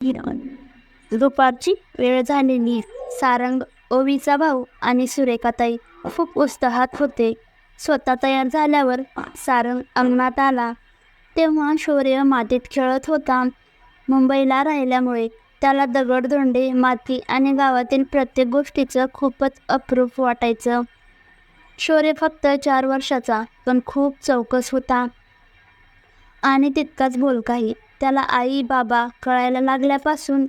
दुपारची वेळ झालेली. सारंग, ओवीचा भाऊ आणि सुरेखाताई खूप उत्साहात होते. स्वतः तयार झाल्यावर सारंग अंगणात आला तेव्हा शौर्य मातीत खेळत होता. मुंबईला राहिल्यामुळे त्याला दगडधोंडे, माती आणि गावातील प्रत्येक गोष्टीचं खूपच अप्रूप वाटायचं. शौर्य फक्त 4 वर्षाचा, पण खूप चौकस होता आणि तितकाच बोलकाही. त्याला आई बाबा कळायला लागल्यापासून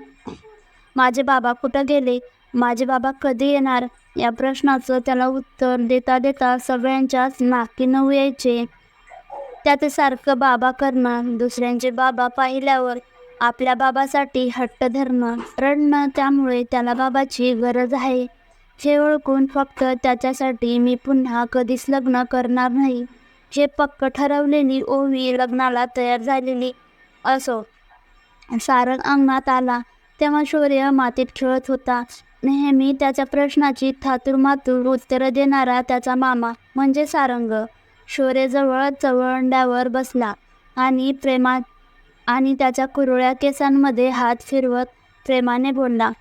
माझे बाबा कुठं गेले, माझे बाबा कधी येणार, या प्रश्नाचं त्याला उत्तर देता देता सगळ्यांच्याच नाकी नऊ यायचे. त्याचे सारखं बाबा करणं, दुसऱ्यांचे बाबा पाहिल्यावर आपल्या बाबासाठी हट्ट धरणं, रडणं, त्यामुळे त्याला बाबाची गरज आहे हे ओळखून फक्त त्याच्यासाठी मी पुन्हा कधीच लग्न करणार नाही हे पक्क ठरवलेली ओवी लग्नाला तयार झालेली. असो, सारंग अंगणात आला तेव्हा शौर्य मातीत खेळत होता. नेहमी त्याच्या प्रश्नाची थातूरमातूर उत्तरं देणारा त्याचा मामा म्हणजे सारंग शौर्यजवळ चवंड्यावर बसला आणि त्याच्या कुरळ्या केसांमध्ये हात फिरवत प्रेमाने बोलला,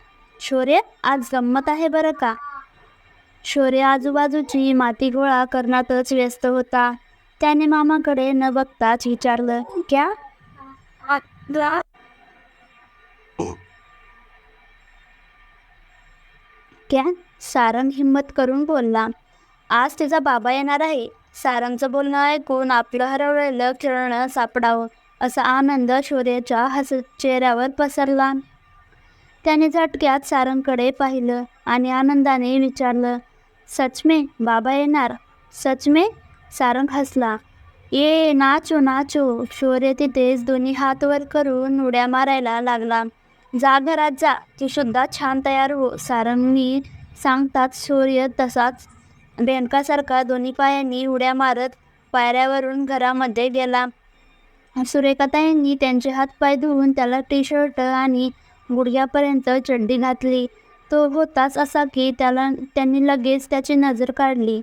शौर्य, आज गंमत आहे बरं का. शौर्य आजूबाजूची माती गोळा करण्यातच व्यस्त होता. त्याने मामाकडे न बघताच विचारलं, क्या? क्या? सारंग हिम्मत करून बोलला, आज तिचा बाबा येणार आहे. सारंगचं बोलणं ऐकून आपलं हरवलेलं खेळणं सापडावं असा आनंद शौर्याच्या चेहऱ्यावर पसरला. त्याने झटक्यात सारंगकडे पाहिलं आणि आनंदाने विचारलं, सच में बाबा येणार? सच में? सारंग हसला, ये नाचो नाचो. शौर्य तिथेच दोन्ही हात वर करून उड्या मारायला लागला. जा घरात जा, तू सुद्धा छान तयार हो. सारंगनी सांगताच शौर्य तसाच बेंडकासारखा दोन्ही पायांनी उड्या मारत पायऱ्यावरून घरामध्ये गेला. सुरेखाताईंनी त्यांचे हातपाय धुवून त्याला टी-शर्ट आणि गुडघ्यापर्यंत चड्डी घातली. तो होताच असा की त्यांनी लगेच त्याची नजर काढली.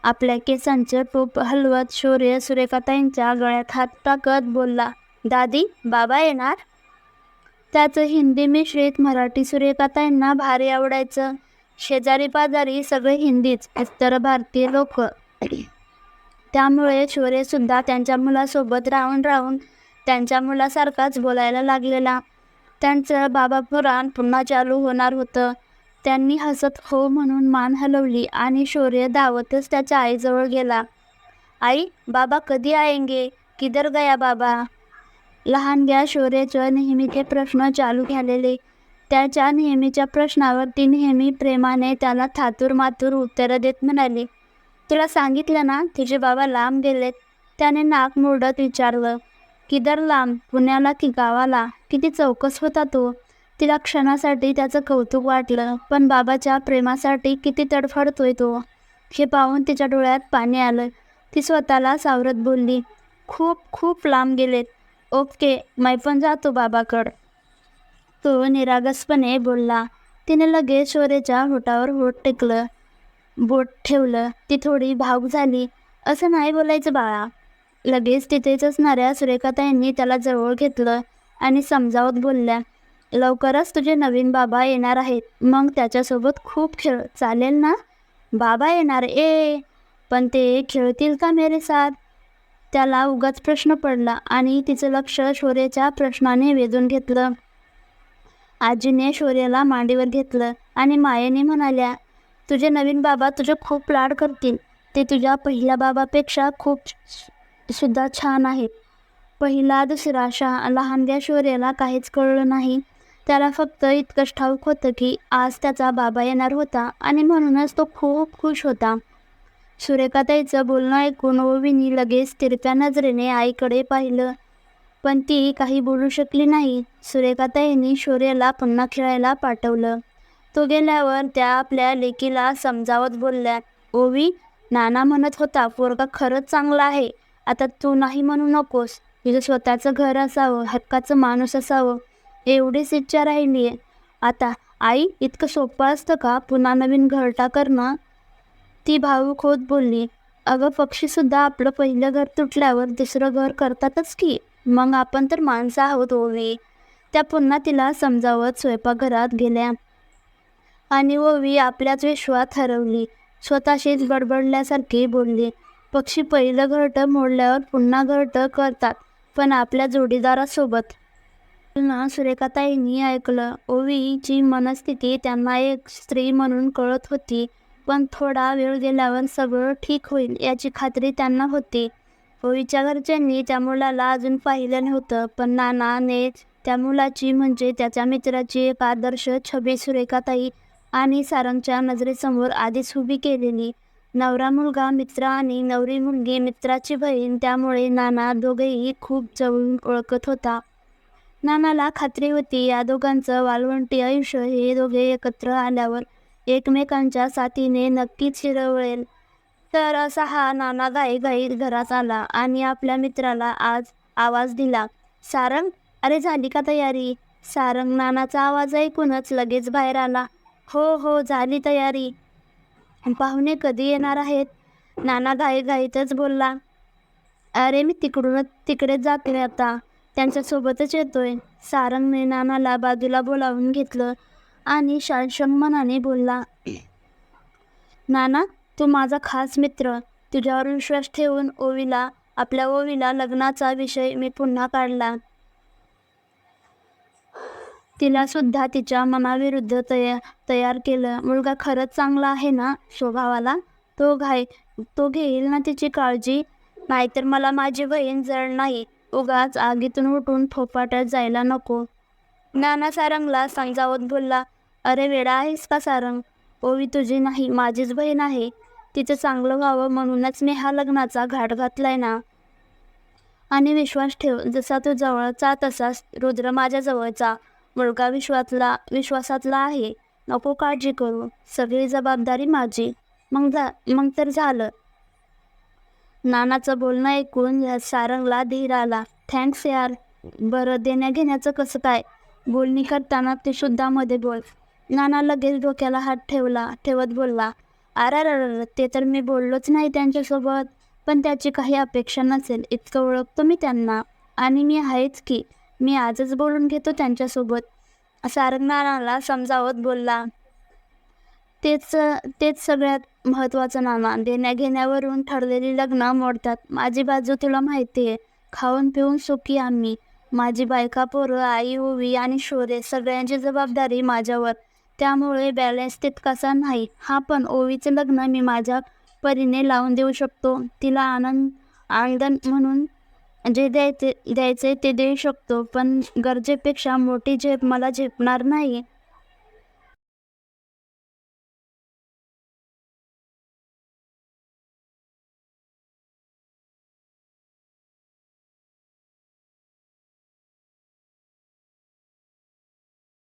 आपल्या केसांचं टोप हलवत शौर्य सुरेखाताईंच्या गळ्यात हात टाकत बोलला, दादी, बाबा येणार? त्याचं हिंदी मिश्रित मराठी सुरेखाताईंना भारी आवडायचं. शेजारी पाजारी सगळे हिंदीच, उत्तर भारतीय लोक. त्यामुळे शौर्यसुद्धा त्यांच्या मुलासोबत राहून राहून त्यांच्या मुलासारखाच बोलायला लागलेला. त्यांचं बाबा पुराण पुन्हा चालू होणार होतं. त्यांनी हसत हो म्हणून मान हलवली आणि शौर्य धावतच त्याच्या आईजवळ गेला. आई, बाबा कधी आएंगे? किधर गया बाबा? लहानग्या शौर्याचे नेहमीचे प्रश्न चालू झालेले. त्याच्या नेहमीच्या प्रश्नावर ती नेहमी प्रेमाने त्याला थातूर मातूर उत्तरं देत म्हणाली, तुला सांगितलं ना तिचे बाबा लांब गेलेत. त्याने नाक मुरडत विचारलं, किधर लांब? पुण्याला की गावाला? किती चौकस होता तो. तिला क्षणासाठी त्याचं कौतुक वाटलं, पण बाबाच्या प्रेमासाठी किती तडफडतोय तो हे पाहून तिच्या डोळ्यात पाणी आलं. ती स्वतःला सावरत बोलली, खूप खूप लांब गेलेत. ओके, मैं पण जातो बाबाकड. तो निरागसपणे बोलला. तिने लगेच शौर्याच्या होठावर बोट ठेवलं. ती थोडी भावुक झाली. असं नाही बोलायचं बाळा. लगेच तिथेच असणाऱ्या सुरेखाताईंनी त्याला जवळ घेतलं आणि समजावत बोलल्या, लवकरच तुझे नवीन बाबा येणार आहेत. मग त्याच्यासोबत खूप खेळ, चालेल ना? बाबा येणार पण ते खेळतील का मेरे साथ? त्याला उगाच प्रश्न पडला आणि तिचं लक्ष शौर्याच्या प्रश्नाने वेधून घेतलं. आजीने शौर्याला मांडीवर घेतलं आणि मायेने म्हणाल्या, तुझे नवीन बाबा तुझे खूप लाड करतील. ते तुझ्या पहिल्या बाबापेक्षा खूप सुद्धा छान आहेत. पहिला दुसरा लहानग्या शौर्याला काहीच कळलं नाही. त्याला फक्त इतकंच ठाऊक होतं की आज त्याचा बाबा येणार होता आणि म्हणूनच तो खूप खुश होता. सुरेखाताईचं बोलणं ऐकून ओवीनी लगेच तिरप्या नजरेने आईकडे पाहिलं, पण ती काही बोलू शकली नाही. सुरेखाताईंनी शौर्याला पुन्हा खेळायला पाठवलं. तो गेल्यावर त्या आपल्या लेकीला समजावत बोलल्या, ओवी, नाना म्हणत होता पोरगा खरंच चांगला आहे. आता तू नाही म्हणू नकोस. तुझं स्वतःचं घर असावं, हक्काचं माणूस असावं, एवढीच इच्छा राहिली आहे. आता आई, इतकं सोपं असतं का पुन्हा नवीन घरटा करणं? ती भावूक होत बोलली, अगं पक्षीसुद्धा आपलं पहिलं घर तुटल्यावर दुसरं घर करतातच की. मग आपण तर माणसं आहोत ओवी. त्या पुन्हा तिला समजावत स्वयंपाकघरात गेल्या आणि ओवी आपल्याच विश्वात हरवली. स्वतःशीच बडबडल्यासारखी बोलली, पक्षी पहिलं घरटं मोडल्यावर पुन्हा घरटं करतात, पण आपल्या जोडीदारासोबत. ना सुरेखाताईंनी ऐकलं. ओवीची मनस्थिती त्यांना एक स्त्री म्हणून कळत होती, पण थोडा वेळ गेल्यावर सगळं ठीक होईल याची खात्री त्यांना होती. ओवीच्या घरच्यांनी त्या मुलाला अजून पाहिलं नव्हतं, पण नानाने त्या मुलाची म्हणजे त्याच्या मित्राची एक आदर्श छबी सुरेखाताई आणि सारंगच्या नजरेसमोर आधीच उभी केलेली. नवरा मुलगा मित्र आणि नवरी मुलगी मित्राची बहीण, त्यामुळे नाना दोघेही खूप जवळून ओळखत होता. नानाला खात्री होती या दोघांचं वाळवंटी आयुष्य हे दोघे एकत्र आल्यावर एकमेकांच्या साथीने नक्कीच हिरवळेल. तर असा हा नाना घाईघाईत घरात आला आणि आपल्या मित्राला आज आवाज दिला, सारंग, अरे झाली का तयारी? सारंग नानाचा आवाज ऐकूनच लगेच बाहेर आला. हो हो, झाली तयारी. पाहुणे कधी येणार आहेत? नाना घाईघाईतच बोलला. अरे मी तिकडेच जातोय आता, त्यांच्यासोबतच येतोय. सारंगने नानाला बाजूला बोलावून घेतलं आणि शांतशम मनाने बोलला, नाना, तू माझा खास मित्र. तुझ्यावर विश्वास ठेवून आपल्या ओवीला लग्नाचा विषय मी पुन्हा काढला. तिला सुद्धा तिच्या मनाविरुद्ध तयार केलं. मुलगा खरंच चांगला आहे ना स्वभावाला? तो घेईल ना तिची काळजी? नाहीतर मला माझी बहीण जळ नाही, उगाच आगीतून उठून फोपाट्यात जायला नको. नाना सारंगला समजावत बोलला, अरे वेडा आहेस का सारंग? ओवी तुझी नाही, माझीच बहीण आहे. तिचं चांगलं व्हावं म्हणूनच मी हा लग्नाचा घाट घातलाय ना. आणि विश्वास ठेव, जसा तू जवळचा तसाच रुद्र माझ्या जवळचा. मुलगा विश्वासातला आहे, नको काळजी करू, सगळी जबाबदारी माझी. मग तर झालं. नानाचं बोलणं ऐकून सारंगला धीर आला. थँक्स यार. बरं, देण्याघेण्याचं कसं काय? बोलणी करताना ते सुद्धा मध्ये बोल. नाना लगेच डोक्याला हात ठेवत बोलला, अरे ते तर मी बोललोच नाही त्यांच्यासोबत, पण त्याची काही अपेक्षा नसेल इतकं ओळखतो मी त्यांना, आणि मी आहेच की, मी आजच बोलून घेतो त्यांच्यासोबत. सारंग नानाला समजावत बोलला, तेच सगळ्यात महत्त्वाचं नाना. देण्याघेण्यावरून ठरलेली लग्न मोडतात. माझी बाजू तुला माहिती आहे. खाऊन पिऊन सुखी आम्ही. माझी बायका, पोरं, आई, ओवी आणि शोरे सगळ्यांची जबाबदारी माझ्यावर. त्यामुळे बॅलन्स तितकासा नाही. हा, पण ओवीचं लग्न मी माझ्या परीने लावून देऊ शकतो. तिला आनंद म्हणून जे द्यायचे ते देऊ शकतो, पण गरजेपेक्षा मोठी झेप मला झेपणार नाही.